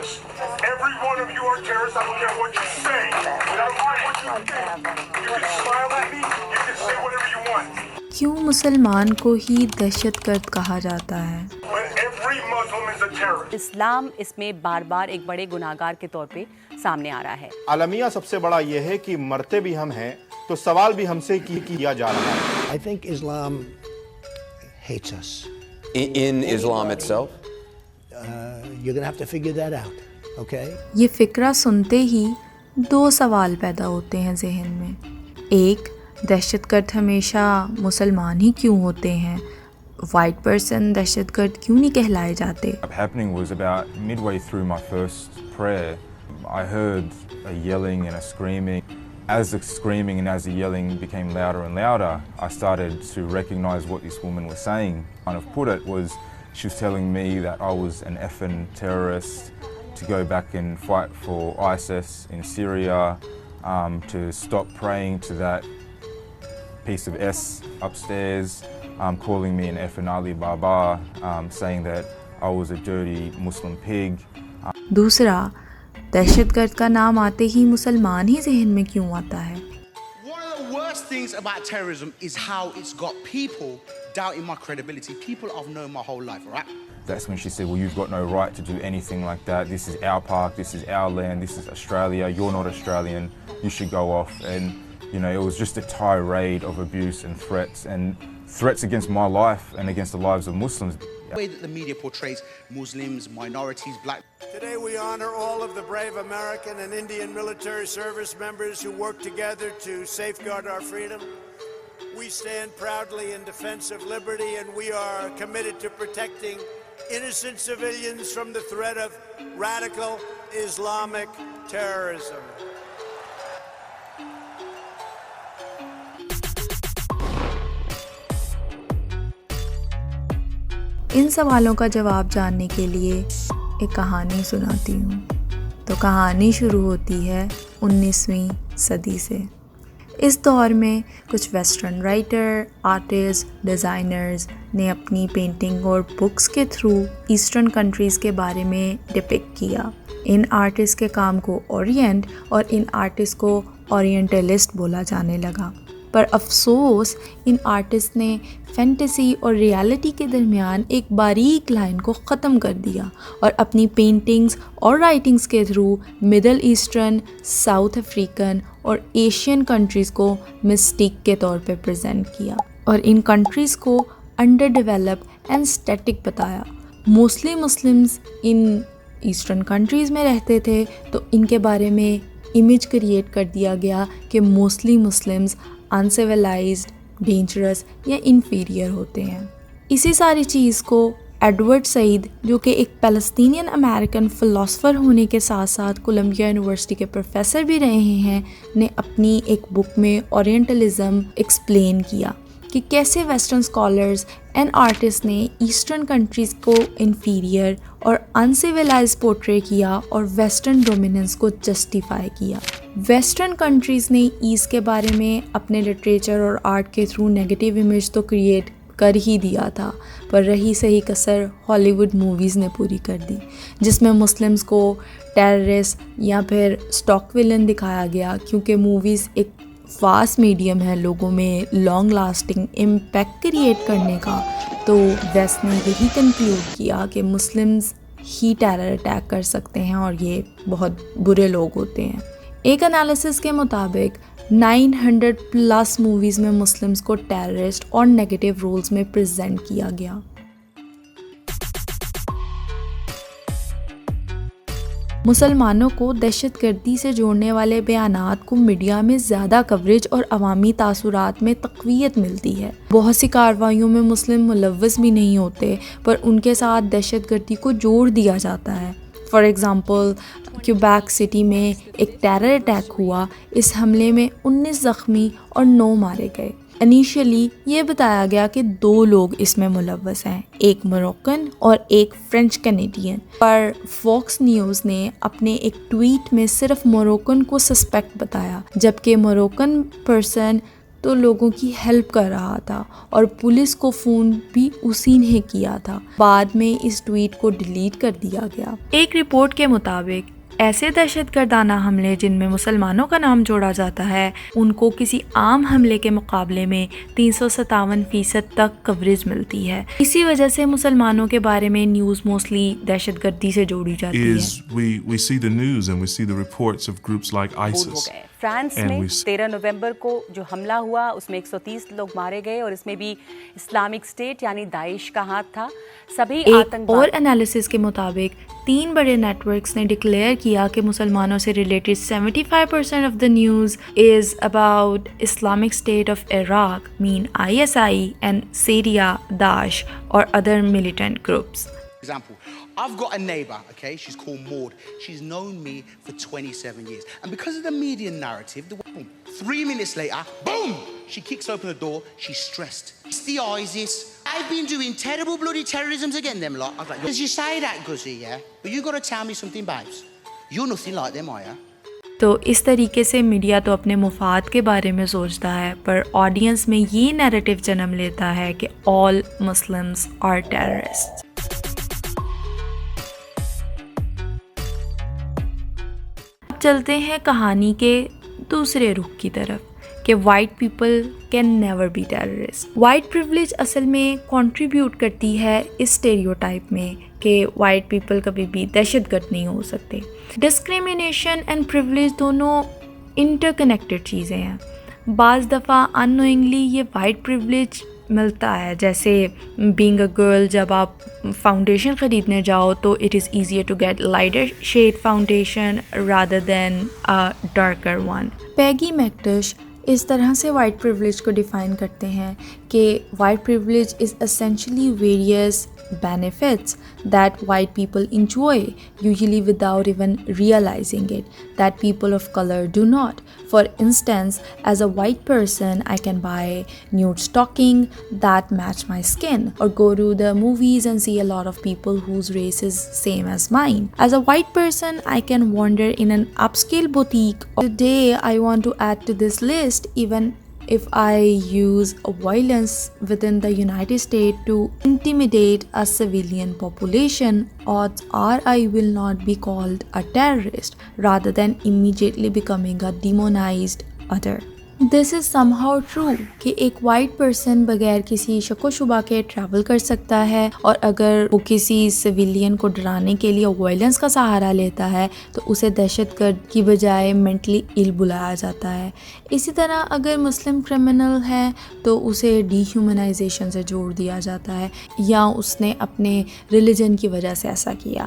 terrorists. Every one of you are terrorists. I don't care what you say. I don't care what you think. You can smile at me. You can say whatever you want. کیوں مسلمان کو ہی دہشت گرد کہا جاتا ہے؟ But every Muslim is a terrorist. اسلام اس میں بار بار ایک بڑے گناہگار کے طور پہ سامنے آ رہا ہے. عالمیہ سب سے بڑا یہ ہے کہ مرتے بھی ہم ہیں تو سوال بھی ہم سے کیا جا رہا ہے. I think Islam hates us. In Islam itself? You're going to have to figure that out, okay? یہ فکرہ سنتے ہی دو سوال پیدا ہوتے ہیں ذہن میں. ایک، دہشت گرد ہمیشہ مسلمان ہی کیوں ہوتے ہیں؟ وائٹ پرسن دہشت گرد کیوں نہیں کہلائے جاتے؟ Happening was about midway through my first prayer. I heard a yelling and a screaming. As the screaming and as the yelling became louder and louder, I started to recognize what this woman was saying. Kind of put it was, she was telling me that I was an effing terrorist, to go back and fight for ISIS in Syria, to stop praying to that piece of S upstairs, calling me an effing Ali Baba, saying that I was a dirty Muslim pig. دوسرا، دہشت گرد کا نام آتے ہی مسلمان ہی ذہن میں کیوں آتا ہے؟ One of the worst things about terrorism is how it's got people doubting my credibility. People I've known my whole life, right? That's when she said, well, you've got no right to do anything like that. This is our park, this is our land, this is Australia, you're not Australian, you should go off. And, you know, it was just a tirade of abuse and threats against my life and against the lives of Muslims. The way that the media portrays Muslims, minorities, black. Today we honor all of the brave American and Indian military service members who work together to safeguard our freedom. We stand proudly in defense of liberty, and we are committed to protecting innocent civilians from the threat of radical Islamic terrorism. ان سوالوں کا جواب جاننے کے لیے ایک کہانی سناتی ہوں. تو کہانی شروع ہوتی ہے 19ویں صدی سے. اس دور میں کچھ ویسٹرن رائٹر، آرٹسٹ، ڈیزائنرز نے اپنی پینٹنگ اور بکس کے تھرو ایسٹرن کنٹریز کے بارے میں ڈپکٹ کیا. ان آرٹسٹ کے کام کو اورینٹ اور ان آرٹسٹ کو اورینٹلسٹ بولا جانے لگا. پر افسوس ان آرٹسٹ نے فینٹیسی اور ریالٹی کے درمیان ایک باریک لائن کو ختم کر دیا اور اپنی پینٹنگز اور رائٹنگز کے through middle eastern, south African اور ایشین کنٹریز کو مسٹک کے طور پہ پریزنٹ کیا اور ان کنٹریز کو انڈر ڈیولپ اینڈ اسٹیٹک بتایا. موسٹلی مسلمز ان ایسٹرن کنٹریز میں رہتے تھے تو ان کے بارے میں امیج کریٹ کر دیا گیا کہ موسٹلی مسلمز انسیولائزڈ، ڈینجرس یا انفیریئر ہوتے ہیں. اسی ساری چیز کو ایڈورڈ سعید، جو کہ ایک پیلسٹینین امریکن فلاسفر ہونے کے ساتھ ساتھ کولمبیا یونیورسٹی کے پروفیسر بھی رہے ہیں، نے اپنی ایک بک میں اورینٹلزم ایکسپلین کیا کہ کیسے ویسٹرن اسکالرز اینڈ آرٹسٹ نے ایسٹرن کنٹریز کو انفیریئر اور انسیولائز پورٹری کیا اور ویسٹرن ڈومیننس کو جسٹیفائی کیا. ویسٹرن کنٹریز نے ایسٹ کے بارے میں اپنے لٹریچر اور آرٹ کے تھرو نیگیٹو امیج تو کریٹ کر ہی دیا تھا، پر رہی صحیح کسر ہالی ووڈ موویز نے پوری کر دی، جس میں مسلمز کو ٹیررسٹ یا پھر اسٹاک ولن دکھایا گیا. کیونکہ موویز ایک فاسٹ میڈیم ہے لوگوں میں لانگ لاسٹنگ امپیکٹ کریٹ کرنے کا، تو ویسٹ نے یہی کنکلوڈ کیا کہ مسلمز ہی ٹیرر اٹیک کر سکتے ہیں اور یہ بہت برے لوگ ہوتے ہیں. ایک انالیسس کے مطابق 900+ موویز میں مسلمز کو ٹیررسٹ اور نیگیٹو رولز میں پریزنٹ کیا گیا. مسلمانوں کو دہشت گردی سے جوڑنے والے بیانات کو میڈیا میں زیادہ کوریج اور عوامی تاثرات میں تقویت ملتی ہے. بہت سی کارروائیوں میں مسلم ملوث بھی نہیں ہوتے، پر ان کے ساتھ دہشت گردی کو جوڑ دیا جاتا ہے. فار ایگزامپل، کیوبیک سٹی میں ایک ٹیرر اٹیک ہوا. اس حملے میں 19 زخمی اور 9 مارے گئے. انیشلی یہ بتایا گیا کہ 2 لوگ اس میں ملوث ہیں، ایک موروکن اور ایک فرینچ کینیڈین، پر فاکس نیوز نے اپنے ایک ٹویٹ میں صرف موروکن کو سسپیکٹ بتایا، جبکہ موروکن پرسن تو لوگوں کی ہیلپ کر رہا تھا اور پولیس کو فون بھی اسی نے کیا تھا. بعد میں اس ٹویٹ کو ڈیلیٹ کر دیا گیا. ایک رپورٹ کے مطابق ایسے دہشت گردانہ حملے جن میں مسلمانوں کا نام جوڑا جاتا ہے ان کو کسی عام حملے کے مقابلے میں 357% تک کوریج ملتی ہے. اسی وجہ سے مسلمانوں کے بارے میں نیوز موسٹلی دہشت گردی سے جوڑی جاتی ہے. We see the news and we see the reports of groups like ISIS. France میں 13 نومبر کو جو حملہ ہوا اس میں 130 لوگ مارے گئے اور اس میں بھی اسلامک اسٹیٹ یعنی داعش کا ہاتھ تھا. سبھی ایک اور انالیسس کے مطابق 3 بڑے نیٹ ورکس نے ڈکلیئر کیا کہ مسلمانوں سے related 75% of the news is about Islamic State of Iraq مین ISI and Syria, Daesh or other militant groups. Example, I've got a neighbour, okay, she's called Maud. She's known me for 27 years. And because of the media narrative, 3 minutes later, boom, she kicks open the door, she's stressed. It's the ISIS. I've been doing terrible bloody terrorisms again, them lot. I was like, as you say that, Guzzy, yeah? But you got to tell me something, babes. You're nothing like them, are you? تو اس طریقے سے media تو اپنے مفاد کے بارے میں سوچتا ہے پر آڈینس میں یہ نیریٹو جنم لیتا ہے کہ all Muslims are terrorists. چلتے ہیں کہانی کے دوسرے رخ کی طرف کہ white people can never be terrorist. White privilege اصل میں کنٹریبیوٹ کرتی ہے اس اسٹیریوٹائپ میں کہ وائٹ پیپل کبھی بھی دہشت گرد نہیں ہو سکتے. ڈسکریمنیشن اینڈ پریولیج دونوں انٹر کنیکٹڈ چیزیں ہیں. بعض دفعہ ان نوئنگلی یہ وائٹ پریولیج ملتا ہے، جیسے بینگ اے گرل جب آپ فاؤنڈیشن خریدنے جاؤ تو it is easier to get lighter shade foundation rather than darker one. Peggy McIntosh اس طرح سے وائٹ پریولیج کو ڈیفائن کرتے ہیں کہ white privilege is essentially various benefits that white people enjoy, usually without even realizing it, that people of color do not. For instance, as a white person, I can buy nude stocking that match my skin, or go to the movies and see a lot of people whose race is same as mine. As a white person, I can wander in an upscale boutique. Today, I want to add to this list, even if I use violence within the United States to intimidate a civilian population, odds are I will not be called a terrorist rather than immediately becoming a demonized other. This is somehow true کہ ایک white person بغیر کسی شک و شبہ کے travel کر سکتا ہے اور اگر وہ کسی سویلین کو ڈرانے کے لیے وائلنس کا سہارا لیتا ہے تو اسے دہشت گرد کی بجائے مینٹلی ایل بلایا جاتا ہے. اسی طرح اگر مسلم کرمنل ہے تو اسے ڈی ہیومنائزیشن سے جوڑ دیا جاتا ہے یا اس نے اپنے ریلیجن کی وجہ سے ایسا کیا.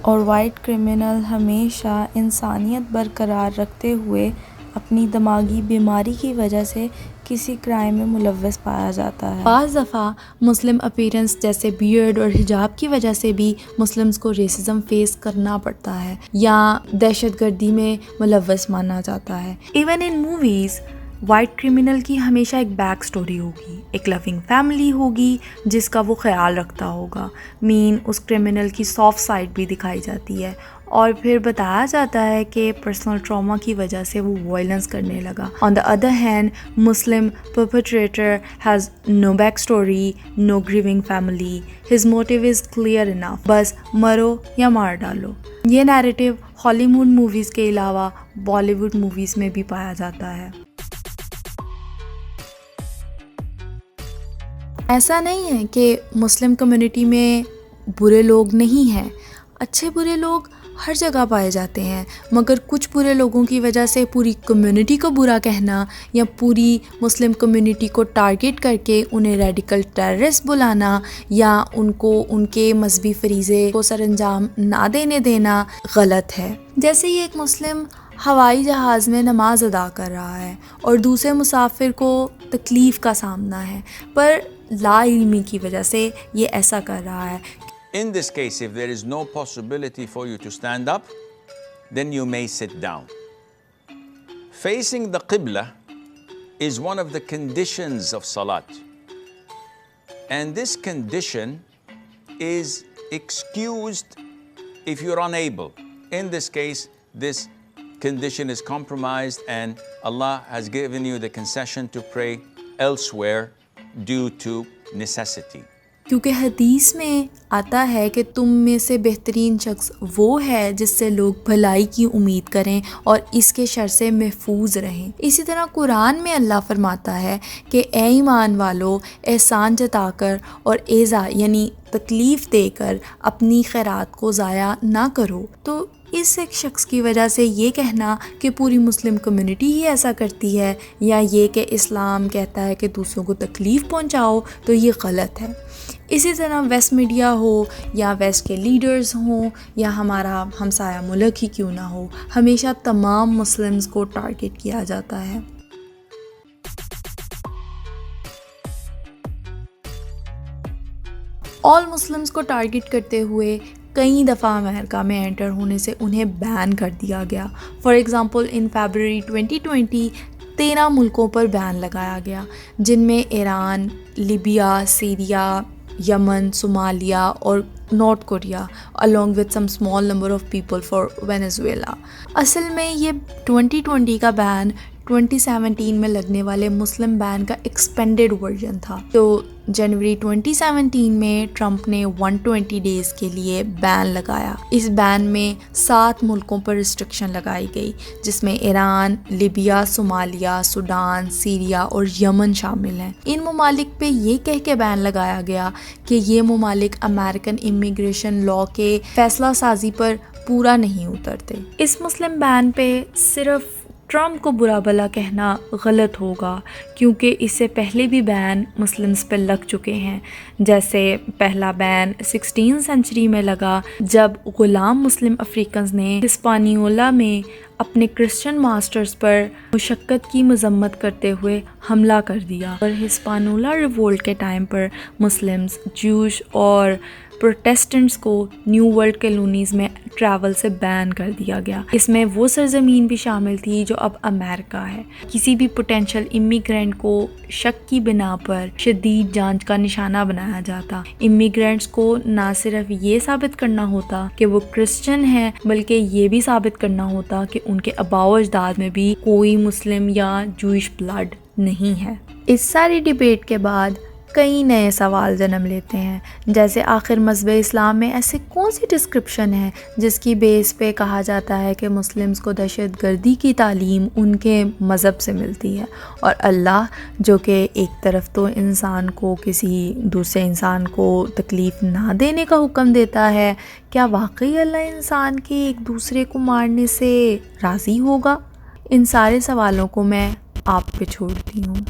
اور وائٹ کرمنل ہمیشہ انسانیت برقرار رکھتے ہوئے اپنی دماغی بیماری کی وجہ سے کسی کرائم میں ملوث پایا جاتا ہے. بعض دفعہ مسلم اپیرنس جیسے بیئرڈ اور حجاب کی وجہ سے بھی مسلمز کو ریسزم فیس کرنا پڑتا ہے یا دہشت گردی میں ملوث مانا جاتا ہے. Even in movies white criminal کی ہمیشہ ایک بیک سٹوری ہوگی, ایک لونگ فیملی ہوگی جس کا وہ خیال رکھتا ہوگا. اس کرمنل کی سافٹ سائڈ بھی دکھائی جاتی ہے اور پھر بتایا جاتا ہے کہ پرسنل ٹراما کی وجہ سے وہ وائلنس کرنے لگا. On the other hand Muslim perpetrator has no back story, no grieving family, his motive is clear enough, بس مرو یا مار ڈالو. یہ نیریٹو ہالی ووڈ موویز کے علاوہ بالی ووڈ موویز میں بھی پایا جاتا ہے. ایسا نہیں ہے کہ مسلم کمیونٹی میں برے لوگ نہیں ہیں, اچھے برے لوگ ہر جگہ پائے جاتے ہیں, مگر کچھ برے لوگوں کی وجہ سے پوری کمیونٹی کو برا کہنا یا پوری مسلم کمیونٹی کو ٹارگٹ کر کے انہیں ریڈیکل ٹیررسٹ بلانا یا ان کو ان کے مذہبی فریضے کو سر انجام نہ دینا غلط ہے. جیسے ہی ایک مسلم ہوائی جہاز میں نماز ادا کر رہا ہے اور دوسرے مسافر کو تکلیف کا سامنا ہے پر لا علمی کی وجہ سے یہ ایسا کر رہا ہے. In this case, if there is no possibility for you to stand up, then you may sit down. Facing the Qibla is one of the conditions of Salat. And this condition is excused if you're unable. In this case, this condition is compromised and Allah has given you the concession to pray elsewhere due to necessity. کیونکہ حدیث میں آتا ہے کہ تم میں سے بہترین شخص وہ ہے جس سے لوگ بھلائی کی امید کریں اور اس کے شر سے محفوظ رہیں. اسی طرح قرآن میں اللہ فرماتا ہے کہ اے ایمان والو، احسان جتا کر اور ایذا یعنی تکلیف دے کر اپنی خیرات کو ضائع نہ کرو. تو اس ایک شخص کی وجہ سے یہ کہنا کہ پوری مسلم کمیونٹی ہی ایسا کرتی ہے، یا یہ کہ اسلام کہتا ہے کہ دوسروں کو تکلیف پہنچاؤ، تو یہ غلط ہے. اسی طرح ویسٹ میڈیا ہو یا ویسٹ کے لیڈرز ہوں یا ہمارا ہمسایہ ملک ہی کیوں نہ ہو، ہمیشہ تمام مسلمز کو ٹارگٹ کیا جاتا ہے. آل مسلمز کو ٹارگٹ کرتے ہوئے کئی دفعہ امریکہ میں انٹر ہونے سے انہیں بین کر دیا گیا. فار ایگزامپل ان فیبرری 2020 13 ملکوں پر بین لگایا گیا، جن میں ایران، لیبیا، سیریا، یمن، صومالیہ اور north Korea along with some small number of people for Venezuela. اصل میں یہ 2020 کا بین 2017 میں لگنے والے مسلم بین کا ایکسپینڈڈ ورژن تھا. تو جنوری 2017 میں ٹرمپ نے 120 ڈیز کے لیے بین لگایا. اس بین میں 7 ملکوں پر ریسٹرکشن لگائی گئی، جس میں Iran, Libya, Somalia, Sudan, Syria اور یمن شامل ہیں. ان ممالک پہ یہ کہہ کے بین لگایا گیا کہ یہ ممالک امریکن امیگریشن لا کے فیصلہ سازی پر پورا نہیں اترتے. اس مسلم بین پہ صرف ٹرمپ کو برا بھلا کہنا غلط ہوگا، کیونکہ اس سے پہلے بھی بین مسلمز پہ لگ چکے ہیں. جیسے پہلا بین 16 سینچری میں لگا جب غلام مسلم افریقنز نے ہسپانیولا میں اپنے کرسچن ماسٹرز پر مشقت کی مذمت کرتے ہوئے حملہ کر دیا. اور ہسپانولا ریوولٹ کے ٹائم پر مسلمز، جوش اور پروٹیسٹنٹس کو نیو ورلڈ کالونیز میں ٹریول سے بین کر دیا گیا. اس میں وہ سرزمین بھی شامل تھی جو اب امریکہ ہے. کسی بھی پوٹینشیل امیگرینٹ کو شک کی بنا پر شدید جانچ کا نشانہ بنایا جاتا. امیگرینٹس کو نہ صرف یہ ثابت کرنا ہوتا کہ وہ کرسچن ہیں، بلکہ یہ بھی ثابت کرنا ہوتا کہ ان کے آباء و اجداد میں بھی کوئی مسلم یا جوئش بلڈ نہیں ہے. اس ساری ڈیبیٹ کے بعد کئی نئے سوال جنم لیتے ہیں، جیسے آخر مذہب اسلام میں ایسے کون سی ڈسکرپشن ہے جس کی بیس پہ کہا جاتا ہے کہ مسلمز کو دہشت گردی کی تعلیم ان کے مذہب سے ملتی ہے، اور اللہ جو کہ ایک طرف تو انسان کو کسی دوسرے انسان کو تکلیف نہ دینے کا حکم دیتا ہے، کیا واقعی اللہ انسان کے ایک دوسرے کو مارنے سے راضی ہوگا؟ ان سارے سوالوں کو میں آپ پہ چھوڑتی ہوں.